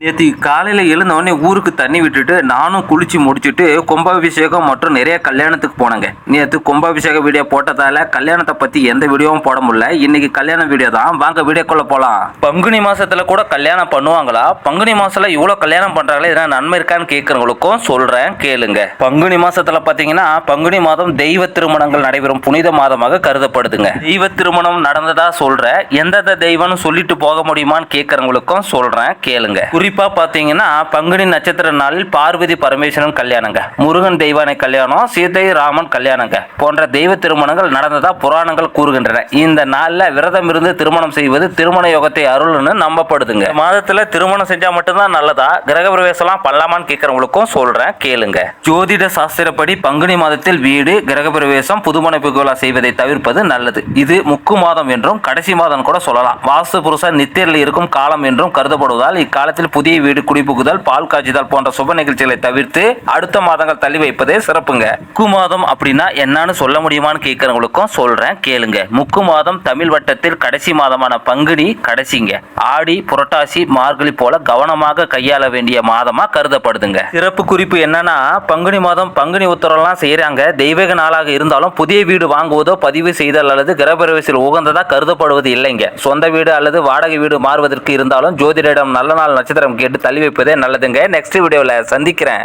நேற்று காலையில் எழுந்தவொடனே ஊருக்கு தண்ணி விட்டுட்டு நானும் குளிச்சு முடிச்சுட்டு கும்பாபிஷேகம் மற்றும் நிறைய கல்யாணத்துக்கு போனேங்க. நேற்று கும்பாபிஷேக வீடியோ போட்டதால கல்யாணத்தை பற்றி எந்த வீடியோவும் போட முடியல. இன்னைக்கு கல்யாண வீடியோ தான், வாங்க வீடியோக்குள்ள போகலாம். பங்குனி மாசத்துல கூட கல்யாணம் பண்ணுவாங்களா? பங்குனி மாசத்துல இவ்வளோ கல்யாணம் பண்றாங்களே, இதெல்லாம் நன்மை இருக்கான்னு கேட்கறவங்களுக்கும் சொல்றேன் கேளுங்க. பங்குனி மாசத்துல பார்த்தீங்கன்னா பங்குனி மாதம் தெய்வ திருமணங்கள் நடைபெறும் புனித மாதமாக கருதப்படுதுங்க. தெய்வ திருமணம் நடந்ததா சொல்ற எந்தெந்த தெய்வம்னு சொல்லிட்டு போக முடியுமான்னு கேட்கறவங்களுக்கும் சொல்றேன் கேளுங்க. குறிப்பா பாத்தீங்கன்னா பங்குனி நட்சத்திர நாளில் பார்வதி பரமேஸ்வரன் கல்யாணங்க, முருகன் தெய்வானை கல்யாணம், சீதை ராமன் கல்யாணங்க போன்ற தெய்வ திருமணங்கள் நடந்ததா புராணங்கள் கூறுகின்றன. இந்த நாள்ல விரதம் இருந்து திருமணம் செய்வது திருமண யோகத்தை அருள்னு நம்பப்படுதுங்க. மாதத்துல திருமணம் செஞ்சா மட்டும்தான் நல்லதா? கிரக பிரவேசம் பண்ணலாமான்னு கேட்கறவங்களுக்கும் சொல்றேன் கேளுங்க. ஜோதிட சாஸ்திரப்படி பங்குனி மாதத்தில் வீடு கிரக பிரவேசம் புதுமண புகழா செய்வதை தவிர்ப்பது நல்லது. இது முக்கு மாதம் என்றும் கடைசி மாதம் கூட சொல்லலாம். வாஸ்து புருஷன் நித்திரையில் இருக்கும் காலம் என்றும் கருதப்படுவதால் இக்காலத்தில் புதிய வீடு குடிபுகுதல், பால் காய்ச்சுதல் போன்ற சுப நிகழ்ச்சிகளை தவிர்த்து அடுத்த மாதங்கள் தள்ளி வைப்பதே சிறப்புங்க. முக்கு மாதம் அப்படின்னா என்னன்னு சொல்ல முடியுமான்னு கேட்கறவங்களுக்கும் சொல்றேன் கேளுங்க. முக்கு மாதம் தமிழ் வட்டத்தில் கடைசி மாதமான பங்குனி கடைசிங்க. ஆடி, புரட்டாசி, மார்கழி போல கவனமாக கையாள வேண்டிய மாதமா கருதப்படுதுங்க. சிறப்பு குறிப்பு என்னன்னா, பங்குனி மாதம் பங்குனி உத்தரவுலாம் செய்யறாங்க. தெய்வீக நாளாக இருந்தாலும் புதிய வீடு வாங்குவதோ பதிவு செய்தல் அல்லது கிரகப்பிரவேசத்தில் உகந்ததா கருதப்படுவது இல்லைங்க. சொந்த வீடு அல்லது வாடகை வீடு மாறுவதற்கு இருந்தாலும் ஜோதிடரிடம் நல்ல நாள் நட்சத்திரம் கேட்டு தள்ளி வைப்பதே நல்லதுங்க. நெக்ஸ்ட் வீடியோவில் சந்திக்கிறேன்.